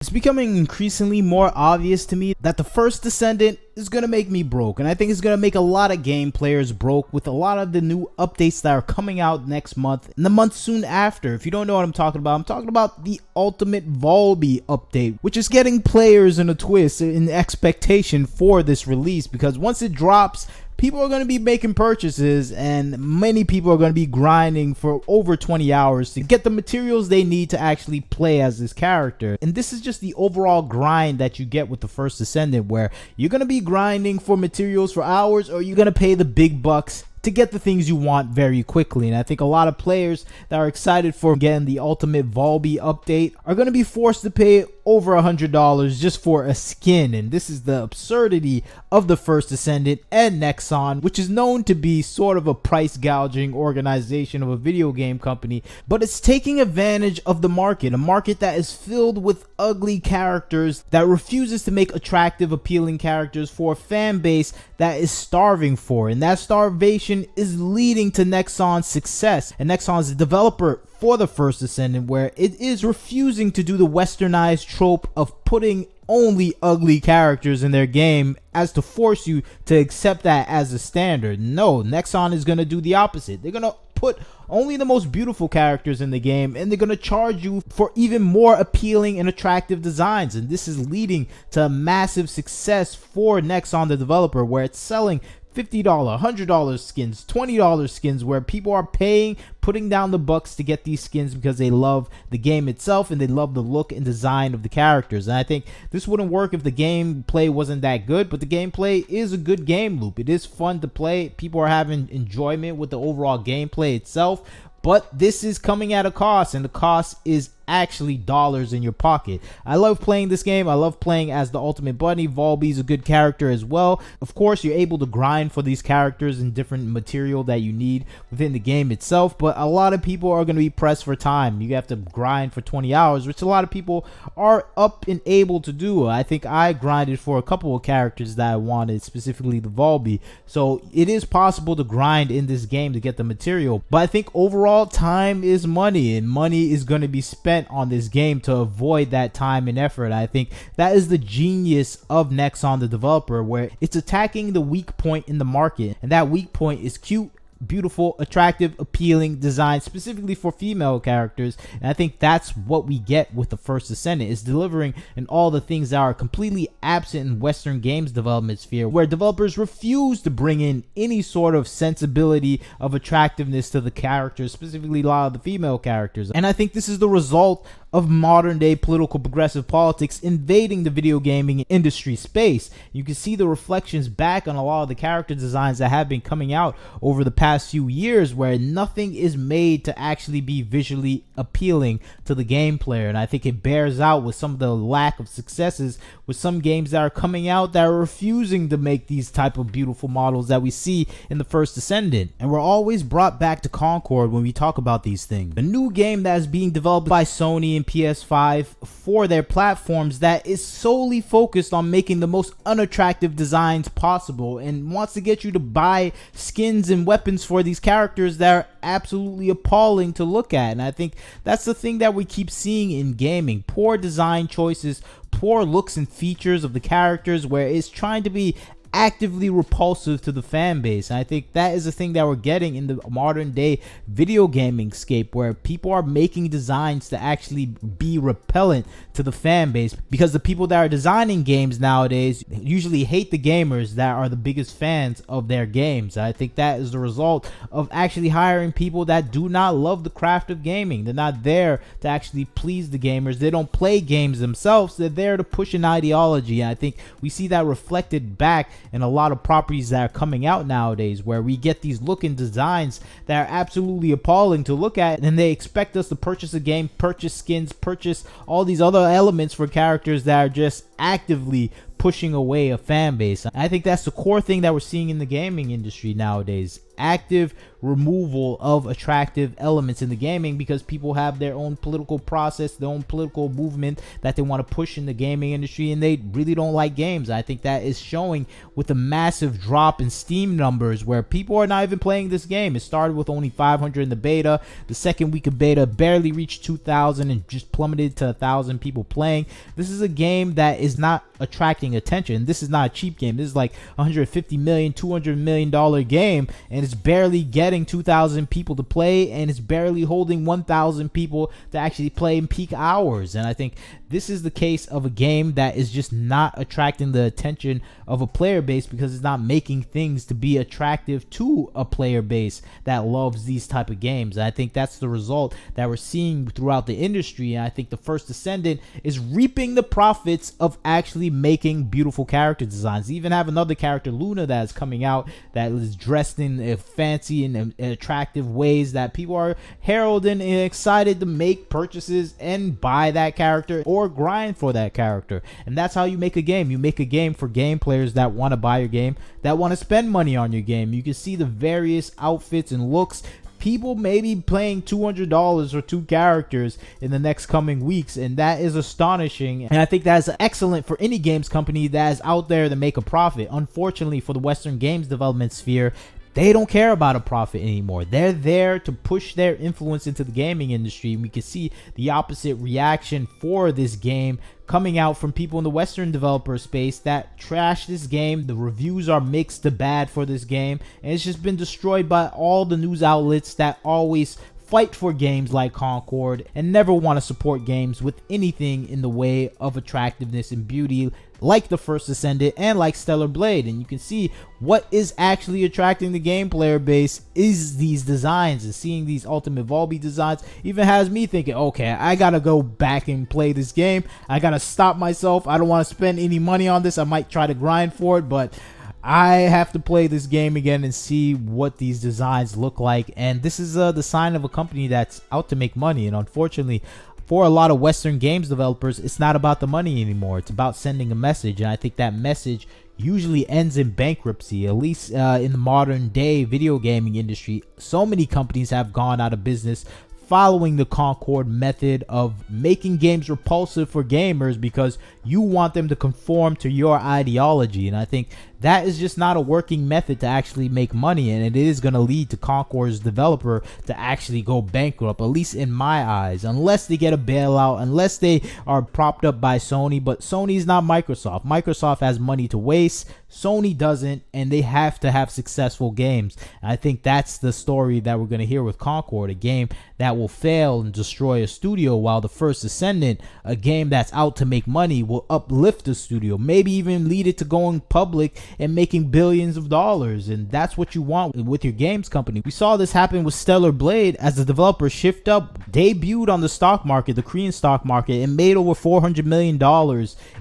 It's becoming increasingly more obvious to me that the first Descendant is going to make me broke, and I think it's going to make a lot of game players broke with a lot of the new updates that are coming out next month and the month soon after. If you don't know what I'm talking about the Ultimate Valby update, which is getting players in a twist in expectation for this release, because once it drops, people are going to be making purchases, and many people are going to be grinding for over 20 hours to get the materials they need to actually play as this character. And this is just the overall grind that you get with the first Descendant, where you're going to be grinding for materials for hours, or you're going to pay the big bucks to get the things you want very quickly. And I think a lot of players that are excited for getting the Ultimate Valby update are going to be forced to pay over $100 just for a skin. And this is the absurdity of the first Descendant and Nexon, which is known to be sort of a price gouging organization of a video game company, but it's taking advantage of the market, a market that is filled with ugly characters that refuses to make attractive, appealing characters for a fan base that is starving for. And that starvation is leading to Nexon's success, and Nexon's the developer for the first Descendant, where it is refusing to do the westernized trope of putting only ugly characters in their game as to force you to accept that as a standard. No, Nexon is going to do the opposite. They're going to put only the most beautiful characters in the game, and they're going to charge you for even more appealing and attractive designs. And this is leading to a massive success for Nexon the developer, where it's selling $50, $100 skins, $20 skins, where people are putting down the bucks to get these skins because they love the game itself and they love the look and design of the characters. And I think this wouldn't work if the gameplay wasn't that good, but the gameplay is a good game loop. It is fun to play. People are having enjoyment with the overall gameplay itself, but this is coming at a cost, and the cost is actually dollars in your pocket. I love playing this game. I love playing as the Ultimate Bunny. Valby is a good character as well. Of course, you're able to grind for these characters and different material that you need within the game itself, but a lot of people are going to be pressed for time. You have to grind for 20 hours, which a lot of people are up and able to do. I think I grinded for a couple of characters that I wanted, specifically the Valby. So it is possible to grind in this game to get the material, but I think overall time is money, and money is going to be spent on this game to avoid that time and effort. I think that is the genius of Nexon the developer, where it's attacking the weak point in the market, and that weak point is cute, beautiful, attractive, appealing design, specifically for female characters. And I think that's what we get with the first Descendant, is delivering in all the things that are completely absent in Western games development sphere, where developers refuse to bring in any sort of sensibility of attractiveness to the characters, specifically a lot of the female characters. And I think this is the result of modern day political progressive politics invading the video gaming industry space. You can see the reflections back on a lot of the character designs that have been coming out over the past few years, where nothing is made to actually be visually appealing to the game player. And I think it bears out with some of the lack of successes with some games that are coming out that are refusing to make these type of beautiful models that we see in the first Descendant. And we're always brought back to Concord when we talk about these things. The new game that is being developed by Sony and PS5 for their platforms that is solely focused on making the most unattractive designs possible, and wants to get you to buy skins and weapons for these characters that are absolutely appalling to look at. And I think that's the thing that we keep seeing in gaming: poor design choices, poor looks and features of the characters, where it's trying to be actively repulsive to the fan base. And I think that is the thing that we're getting in the modern day video gaming scape, where people are making designs to actually be repellent to the fan base, because the people that are designing games nowadays usually hate the gamers that are the biggest fans of their games. I think that is the result of actually hiring people that do not love the craft of gaming. They're not there to actually please the gamers. They don't play games themselves. They're there to push an ideology. And I think we see that reflected back in a lot of properties that are coming out nowadays, where we get these looking designs that are absolutely appalling to look at, and they expect us to purchase a game, purchase skins, purchase all these other elements for characters that are just actively pushing away a fan base. I think that's the core thing that we're seeing in the gaming industry nowadays: active removal of attractive elements in the gaming, because people have their own political process, their own political movement that they want to push in the gaming industry, and they really don't like games. I think that is showing with a massive drop in Steam numbers, where people are not even playing this game. It started with only 500 in the beta. The second week of beta barely reached 2,000 and just plummeted to 1,000 people playing. This is a game that is not attracting attention. This is not a cheap game. This is like $150 million, $200 million game, and it's barely getting 2,000 people to play, and it's barely holding 1,000 people to actually play in peak hours. And I think this is the case of a game that is just not attracting the attention of a player base, because it's not making things to be attractive to a player base that loves these type of games. And I think that's the result that we're seeing throughout the industry. And I think the first Descendant is reaping the profits of actually making beautiful character designs. They even have another character, Luna, that is coming out that is dressed in fancy and attractive ways that people are heralding and excited to make purchases and buy that character or grind for that character. And that's how you make a game. You make a game for game players that want to buy your game, that want to spend money on your game. You can see the various outfits and looks. People may be playing $200 for 2 characters in the next coming weeks, and that is astonishing. And I think that's excellent for any games company that is out there to make a profit. Unfortunately for the Western games development sphere, they don't care about a profit anymore. They're there to push their influence into the gaming industry. And we can see the opposite reaction for this game coming out from people in the Western developer space that trash this game. The reviews are mixed to bad for this game, and it's just been destroyed by all the news outlets that always fight for games like Concord and never want to support games with anything in the way of attractiveness and beauty, like the first Descendant and like Stellar Blade. And you can see what is actually attracting the game player base is these designs, and seeing these Ultimate Valby designs even has me thinking, okay, I gotta go back and play this game. I gotta stop myself. I don't want to spend any money on this. I might try to grind for it, but I have to play this game again and see what these designs look like. And this is the sign of a company that's out to make money. And unfortunately, for a lot of Western games developers, it's not about the money anymore. It's about sending a message. And I think that message usually ends in bankruptcy, at least in the modern day video gaming industry. So many companies have gone out of business following the Concord method of making games repulsive for gamers because you want them to conform to your ideology. And I think that is just not a working method to actually make money, and it is going to lead to Concord's developer to actually go bankrupt, at least in my eyes, unless they get a bailout, unless they are propped up by Sony. But Sony's not Microsoft. Microsoft has money to waste, Sony doesn't, and they have to have successful games. And I think that's the story that we're going to hear with Concord, a game that will fail and destroy a studio, while the first Descendant, a game that's out to make money, will uplift the studio, maybe even lead it to going public and making billions of dollars. And that's what you want with your games company. We saw this happen with Stellar Blade as the developer Shift Up debuted on the stock market, the Korean stock market, and made over $400 million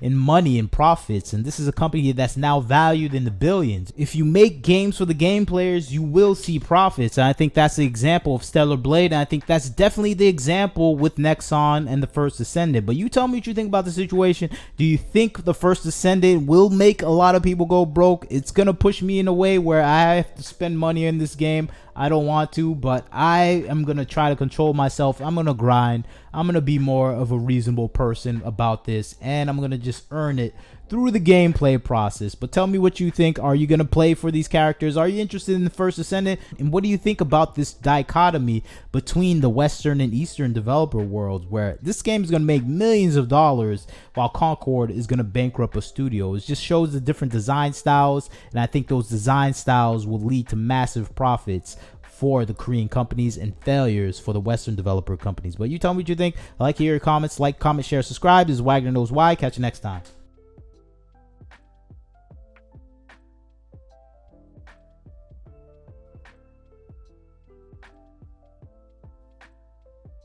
in money and profits. And this is a company that's now valued in the billions. If you make games for the game players, you will see profits. And I think that's the example of Stellar Blade, and I think that's definitely the example with Nexon and the first Descendant. But you tell me what you think about the situation. Do you think the first Descendant will make a lot of people go broke? It's gonna push me in a way where I have to spend money in this game. I don't want to, but I am gonna try to control myself. I'm gonna grind. I'm gonna be more of a reasonable person about this, and I'm gonna just earn it through the gameplay process. But tell me what you think. Are you gonna play for these characters? Are you interested in the first Descendant? And what do you think about this dichotomy between the Western and Eastern developer worlds, where this game is gonna make millions of dollars while Concord is gonna bankrupt a studio? It just shows the different design styles, and I think those design styles will lead to massive profits for the Korean companies and failures for the Western developer companies. But you tell me what you think. I like to hear your comments. Like, comment, share, subscribe. This is Wagner Knows Why. Catch you next time.